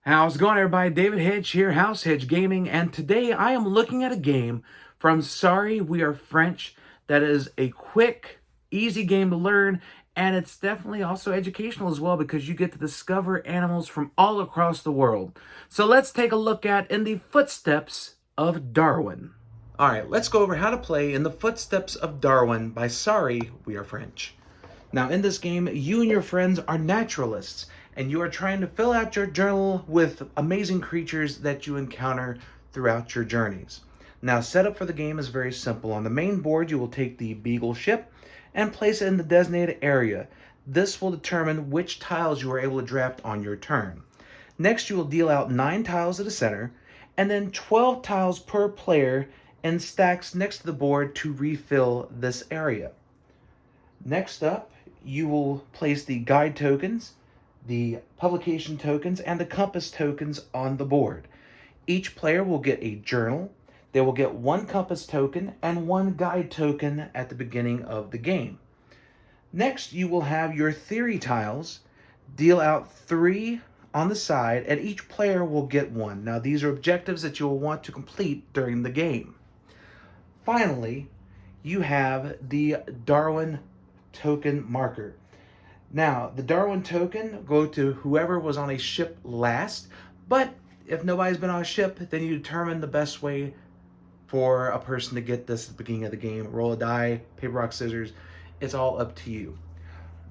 How's it going, everybody? David Hedge here, House Hedge Gaming, and today I am looking at a game from Sorry We Are French that is a quick, easy game to learn, and it's definitely also educational as well because you get to discover animals from all across the world. So let's take a look at In the Footsteps of Darwin. All right, let's go over how to play In the Footsteps of Darwin by Sorry We Are French. Now, in this game, you and your friends are naturalists, and you are trying to fill out your journal with amazing creatures that you encounter throughout your journeys. Now, setup for the game is very simple. On the main board, you will take the Beagle ship and place it in the designated area. This will determine which tiles you are able to draft on your turn. Next, you will deal out 9 tiles at the center, and then 12 tiles per player in stacks next to the board to refill this area. Next up, you will place the guide tokens, the publication tokens, and the compass tokens on the board. Each player will get a journal. They will get one compass token and one guide token at the beginning of the game. Next, you will have your theory tiles. Deal out 3 on the side, and each player will get one. Now, these are objectives that you will want to complete during the game. Finally, you have the Darwin token marker. Now, the Darwin token go to whoever was on a ship last, but if nobody's been on a ship, then you determine the best way for a person to get this at the beginning of the game. Roll a die, paper, rock, scissors. It's all up to you.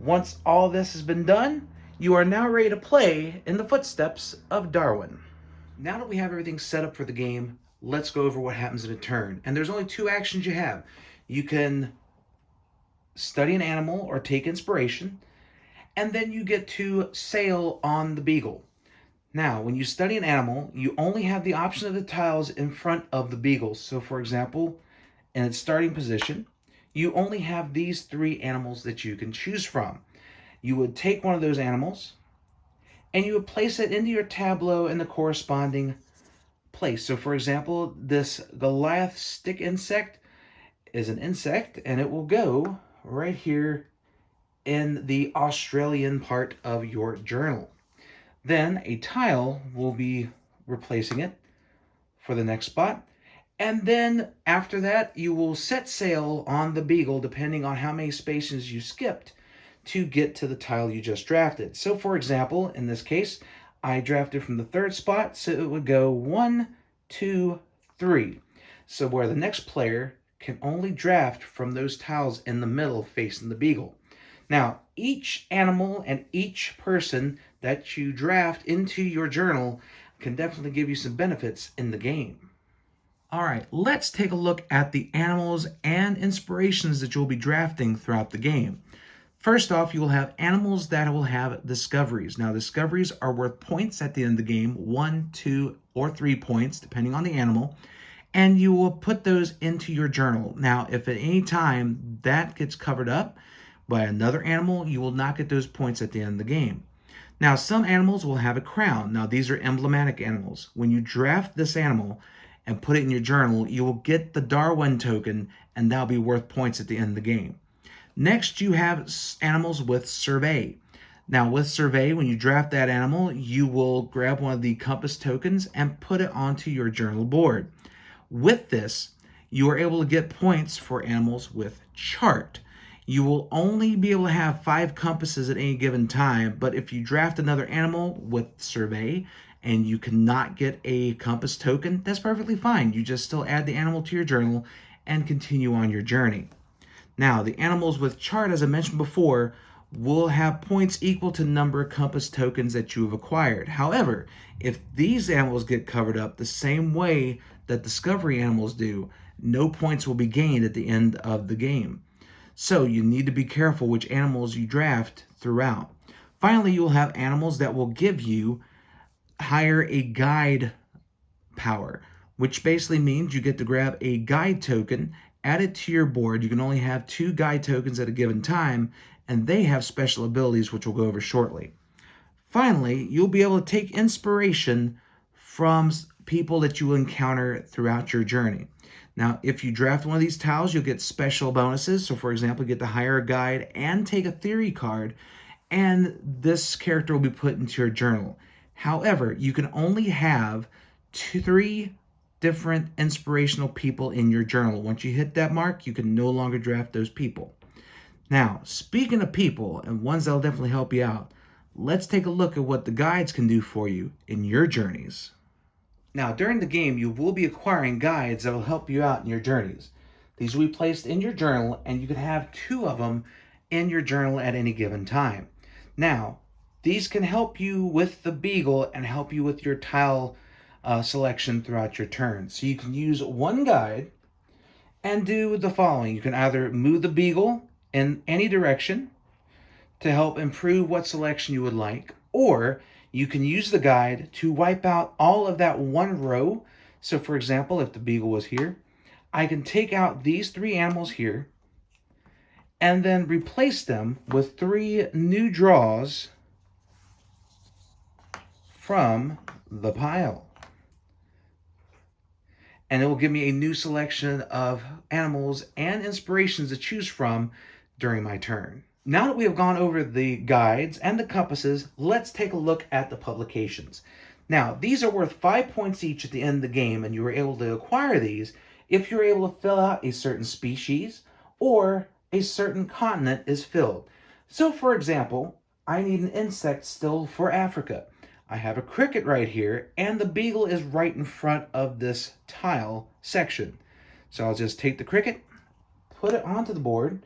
Once all this has been done, you are now ready to play In the Footsteps of Darwin. Now that we have everything set up for the game, let's go over what happens in a turn. And there's only 2 actions you have. You can study an animal or take inspiration, and then you get to sail on the Beagle. Now, when you study an animal, you only have the option of the tiles in front of the Beagle. So, for example, in its starting position, you only have these 3 animals that you can choose from. You would take one of those animals, and you would place it into your tableau in the corresponding place. So, for example, this Goliath stick insect is an insect, and it will go right here in the Australian part of your journal. Then a tile will be replacing it for the next spot. And then after that, you will set sail on the Beagle, depending on how many spaces you skipped to get to the tile you just drafted. So, for example, in this case, I drafted from the 3rd spot, so it would go 1, 2, 3. So where the next player can only draft from those tiles in the middle facing the Beagle. Now, each animal and each person that you draft into your journal can definitely give you some benefits in the game. All right, let's take a look at the animals and inspirations that you'll be drafting throughout the game. First off, you will have animals that will have discoveries. Now, discoveries are worth points at the end of the game, 1, 2, or 3 points, depending on the animal, and you will put those into your journal. Now, if at any time that gets covered up by another animal, you will not get those points at the end of the game. Now, some animals will have a crown. Now, these are emblematic animals. When you draft this animal and put it in your journal, you will get the Darwin token, and that'll be worth points at the end of the game. Next, you have animals with survey. Now, with survey, when you draft that animal, you will grab one of the compass tokens and put it onto your journal board. With this, you are able to get points for animals with chart. You will only be able to have 5 compasses at any given time, but if you draft another animal with survey and you cannot get a compass token, that's perfectly fine. You just still add the animal to your journal and continue on your journey. Now, the animals with chart, as I mentioned before, will have points equal to the number of compass tokens that you have acquired. However, if these animals get covered up the same way that discovery animals do, no points will be gained at the end of the game. So you need to be careful which animals you draft throughout. Finally, you will have animals that will give you hire a guide power, which basically means you get to grab a guide token, add it to your board. You can only have 2 guide tokens at a given time, and they have special abilities, which we'll go over shortly. Finally, you'll be able to take inspiration from people that you will encounter throughout your journey. Now, if you draft one of these tiles, you'll get special bonuses. So, for example, you get to hire a guide and take a theory card, and this character will be put into your journal. However, you can only have three different inspirational people in your journal. Once you hit that mark, you can no longer draft those people. Now, speaking of people and ones that'll definitely help you out, let's take a look at what the guides can do for you in your journeys. Now, during the game, you will be acquiring guides that will help you out in your journeys. These will be placed in your journal, and you can have 2 of them in your journal at any given time. Now, these can help you with the beagle and help you with your tile selection throughout your turn. So you can use one guide and do the following. You can either move the beagle in any direction to help improve what selection you would like, or you can use the guide to wipe out all of that one row. So for example, if the beagle was here, I can take out these 3 animals here and then replace them with 3 new draws from the pile. And it will give me a new selection of animals and inspirations to choose from during my turn. Now that we have gone over the guides and the compasses, let's take a look at the publications. Now, these are worth 5 points each at the end of the game, and you were able to acquire these if you're able to fill out a certain species or a certain continent is filled. So, for example, I need an insect still for Africa. I have a cricket right here, and the beagle is right in front of this tile section. So I'll just take the cricket, put it onto the board,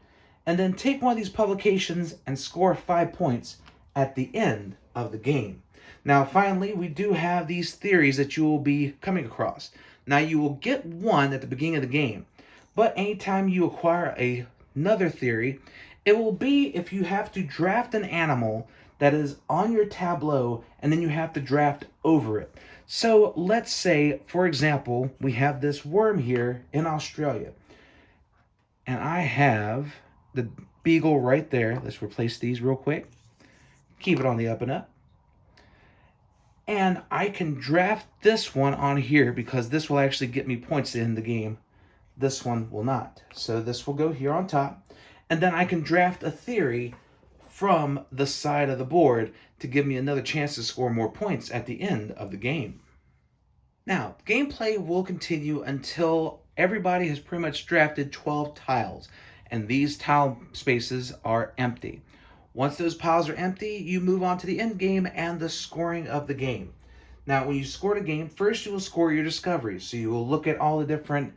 and then take one of these publications and score 5 points at the end of the game. Now, finally, we do have these theories that you will be coming across. Now, you will get one at the beginning of the game, but anytime you acquire another theory, it will be if you have to draft an animal that is on your tableau and then you have to draft over it. So let's say, for example, we have this worm here in Australia, and I have the beagle right there. Let's replace these real quick. Keep it on the up and up. And I can draft this one on here because this will actually get me points in the game. This one will not. So this will go here on top. And then I can draft a theory from the side of the board to give me another chance to score more points at the end of the game. Now, gameplay will continue until everybody has pretty much drafted 12 tiles, and these tile spaces are empty. Once those piles are empty, you move on to the end game and the scoring of the game. Now, when you score the game, first you will score your discoveries. So you will look at all the different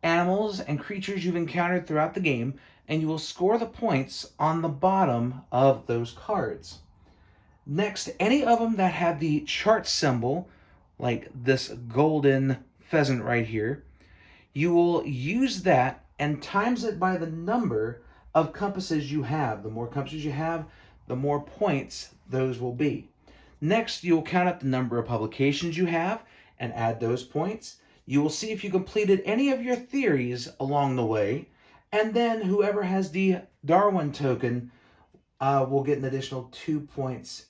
animals and creatures you've encountered throughout the game, and you will score the points on the bottom of those cards. Next, any of them that have the chart symbol, like this golden pheasant right here, you will use that and times it by the number of compasses you have. The more compasses you have, the more points those will be. Next, you will count up the number of publications you have and add those points. You will see if you completed any of your theories along the way, and then whoever has the Darwin token will get an additional 2 points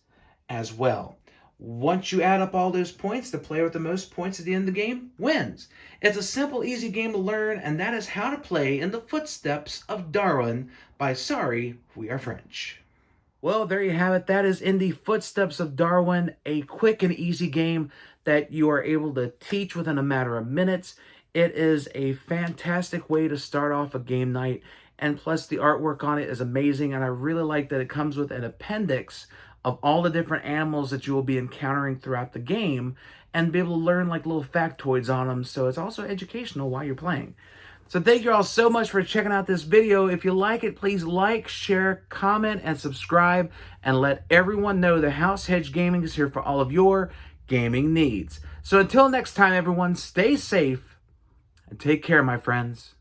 as well. Once you add up all those points, the player with the most points at the end of the game wins. It's a simple, easy game to learn, and that is how to play in the footsteps of Darwin by Sorry, We Are French. Well, there you have it. That is In the Footsteps of Darwin, a quick and easy game that you are able to teach within a matter of minutes. It is a fantastic way to start off a game night, and plus the artwork on it is amazing, and I really like that it comes with an appendix of all the different animals that you will be encountering throughout the game and be able to learn like little factoids on them. So it's also educational while you're playing. So thank you all so much for checking out this video. If you like it, please like, share, comment, and subscribe, and let everyone know that House Hedge Gaming is here for all of your gaming needs. So until next time, everyone, stay safe and take care, my friends.